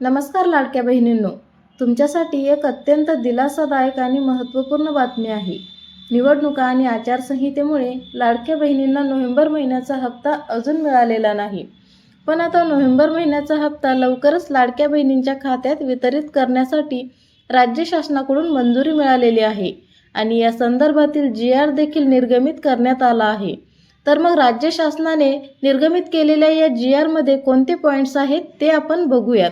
नमस्कार लाडक्या बहिणींनो, तुमच्यासाठी एक अत्यंत दिलासादायक आणि महत्त्वपूर्ण बातमी आहे. निवडणुका आणि आचारसंहितेमुळे लाडक्या बहिणींना नोव्हेंबर महिन्याचा हप्ता अजून मिळालेला नाही. पण आता नोव्हेंबर महिन्याचा हप्ता लवकरच लाडक्या बहिणींच्या खात्यात वितरित करण्यासाठी राज्य शासनाकडून मंजुरी मिळालेली आहे आणि या संदर्भातील GR देखील निर्गमित करण्यात आला आहे. तर मग राज्य शासनाने निर्गमित केलेल्या या GR मध्ये कोणते पॉईंट्स आहेत ते आपण बघूयात.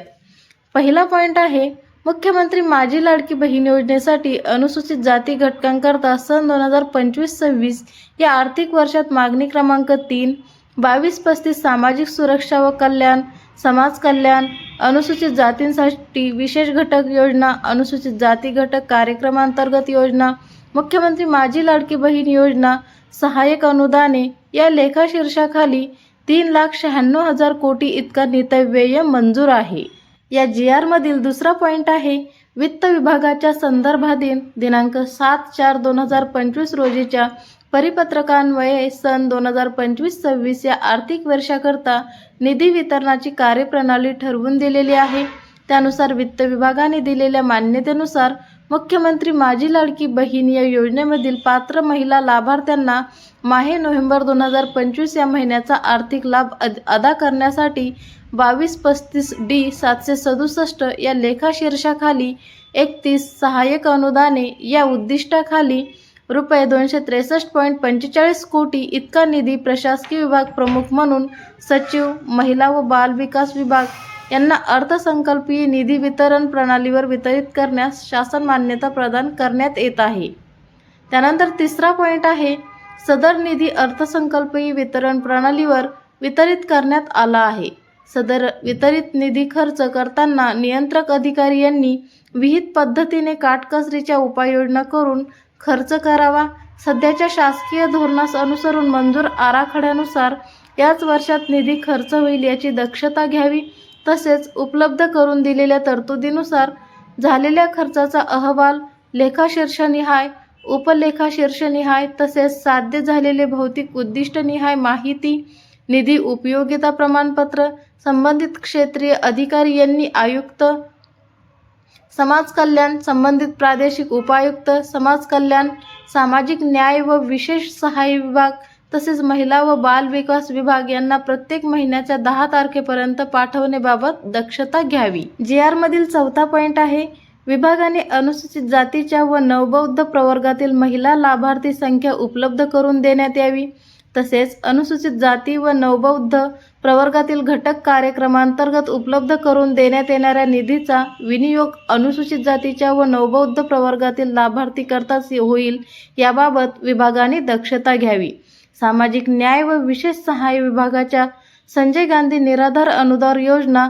पहिला पॉईंट आहे, मुख्यमंत्री माझी लाडकी बहीण योजनेसाठी अनुसूचित जाती घटकांकरता सन 2025-26 या आर्थिक वर्षात मागणी क्रमांक 3 2235 सामाजिक सुरक्षा व कल्याण, समाज कल्याण, अनुसूचित जातींसाठी विशेष घटक योजना, अनुसूचित जाती घटक कार्यक्रमांतर्गत योजना, मुख्यमंत्री माझी लाडकी बहीण योजना, सहाय्यक अनुदाने या लेखाशीर्षाखाली 3,96,000 कोटी इतका नितव्यय मंजूर आहे. या GR मधील दुसरा पॉईंट आहे, वित्त विभागाच्या संदर्भाधीन दिनांक 7/4/2025 रोजीच्या परिपत्रकान्वये सन 2025-26 या आर्थिक वर्षाकरता निधी वितरणाची कार्यप्रणाली ठरवून दिलेली आहे. त्यानुसार वित्त विभागाने दिलेल्या मान्यतेनुसार मुख्यमंत्री माझी लाडकी बहीण या योजनेमधील पात्र महिला लाभार्थ्यांना माहे नोव्हेंबर 2025 या महिन्याचा आर्थिक लाभ अदा करण्यासाठी 2235D 767 या लेखाशीर्षाखाली 31 सहाय्यक अनुदाने या उद्दिष्टाखाली रुपये 263.45 कोटी इतका निधी प्रशासकीय विभाग प्रमुख म्हणून सचिव, महिला व बाल विकास विभाग यांना अर्थसंकल्पीय निधी वितरण प्रणालीवर वितरित करण्यास शासन मान्यता प्रदान करण्यात येत आहे. त्यानंतर तिसरा पॉईंट आहे, सदर निधी अर्थसंकल्पीय वितरण प्रणालीवर वितरित करण्यात आला आहे. सदर वितरित निधी खर्च करताना नियंत्रक अधिकारी यांनी विहित पद्धतीने काटकसरीच्या उपाययोजना करून खर्च करावा. सध्याच्या शासकीय धोरणास अनुसरून मंजूर आराखड्यानुसार याच वर्षात निधी खर्च होईल याची दक्षता घ्यावी. तसेच उपलब्ध करून दिलेल्या तरतुदीनुसार झालेल्या खर्चाचा अहवाल लेखाशीर्षनिहाय, उपलेखाशीर्षनिहाय तसेच साध्य झालेले भौतिक उद्दिष्टनिहाय माहिती, निधी उपयोगिता प्रमाणपत्र संबंधित क्षेत्रीय अधिकारी यांनी आयुक्त, समाज कल्याण संबंधित प्रादेशिक उपायुक्त, समाज कल्याण, सामाजिक न्याय व विशेष सहाय्य विभाग तसेच महिला व बाल विकास विभाग यांना प्रत्येक महिन्याच्या 10 तारखेपर्यंत पाठवण्याबाबत दक्षता घ्यावी. GR मधील चौथा पॉईंट आहे, विभागाने अनुसूचित जातीच्या व नवबौद्ध प्रवर्गातील महिला लाभार्थी संख्या उपलब्ध करून देण्यात यावी. तसेच अनुसूचित जाती व नवबौद्ध प्रवर्गातील घटक कार्यक्रमांतर्गत उपलब्ध करून देण्यात येणाऱ्या निधीचा विनियोग अनुसूचित जातीच्या व नवबौद्ध प्रवर्गातील लाभार्थी करताच होईल याबाबत विभागाने दक्षता घ्यावी. सामाजिक न्याय व विशेष सहाय्य विभागाच्या संजय गांधी निराधार अनुदान योजना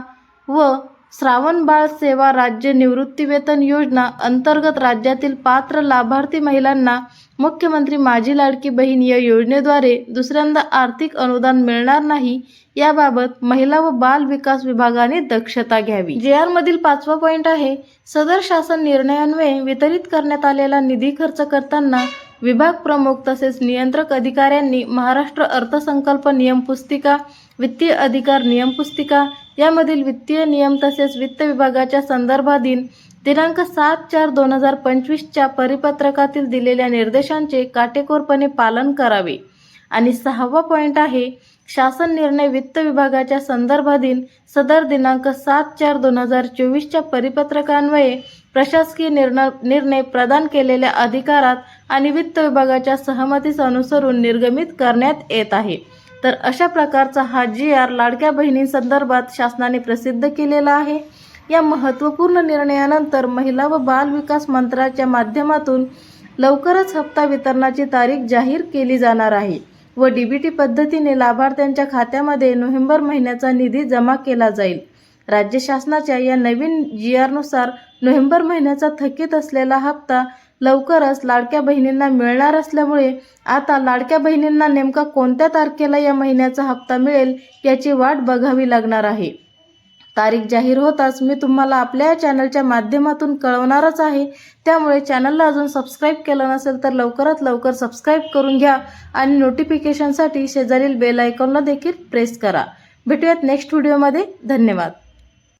व श्रावणबाळ सेवा राज्य निवृत्तीवेतन योजना अंतर्गत राज्यातील पात्र लाभार्थी महिलांना मुख्यमंत्री माझी लाडकी बहीण या योजनेद्वारे दुसऱ्यांदा आर्थिक अनुदान मिळणार नाही याबाबत महिला व बाल विकास विभागाने दक्षता घ्यावी. GR मधील पाचवा पॉईंट आहे, सदर शासन निर्णयान्वये वितरित करण्यात आलेला निधी खर्च करताना विभाग प्रमुख तसेच नियंत्रक अधिकाऱ्यांनी महाराष्ट्र अर्थसंकल्प नियम पुस्तिका, वित्तीय अधिकार नियम पुस्तिका यामधील वित्तीय नियम तसेच वित्त विभागाच्या संदर्भाधीन दिनांक 7/4/2025 च्या परिपत्रकातील दिलेल्या निर्देशांचे काटेकोरपणे पालन करावे. आणि सहावा पॉईंट आहे, शासन निर्णय वित्त विभागाच्या संदर्भाधीन सदर दिनांक 7/4/2024 च्या परिपत्रकान्वये प्रशासकीय निर्णय प्रदान केलेल्या अधिकारात आणि वित्त विभागाच्या सहमतीस अनुसरून निर्गमित करण्यात येत आहे. तर अशा प्रकारचा हा GR लाडक्या बहिणींसंदर्भात शासनाने प्रसिद्ध केलेला आहे. या महत्त्वपूर्ण निर्णयानंतर महिला व बाल विकास मंत्रालयाच्या माध्यमातून लवकरच हप्ता वितरणाची तारीख जाहीर केली जाणार आहे व DBT पद्धतीने लाभार्थ्यांच्या खात्यामध्ये नोव्हेंबर महिन्याचा निधी जमा केला जाईल. राज्य शासनाच्या या नवीन GR नुसार नोव्हेंबर महिन्याचा थकीत असलेला हप्ता लवकरच लाडक्या बहिणींना मिळणार असल्यामुळे आता लाडक्या बहिणींना नेमका कोणत्या तारखेला या महिन्याचा हप्ता मिळेल याची वाट बघावी लागणार आहे. तारीख जाहीर होताच मी तुम्हाला आपल्या चॅनलच्या माध्यमातून कळवणारच आहे. त्यामुळे चॅनलला अजून सबस्क्राईब केलं नसेल तर लवकरात लवकर सबस्क्राईब करून घ्या आणि नोटिफिकेशनसाठी शेजारील बेल आयकॉनला देखील प्रेस करा. भेटूयात नेक्स्ट व्हिडिओमध्ये. धन्यवाद.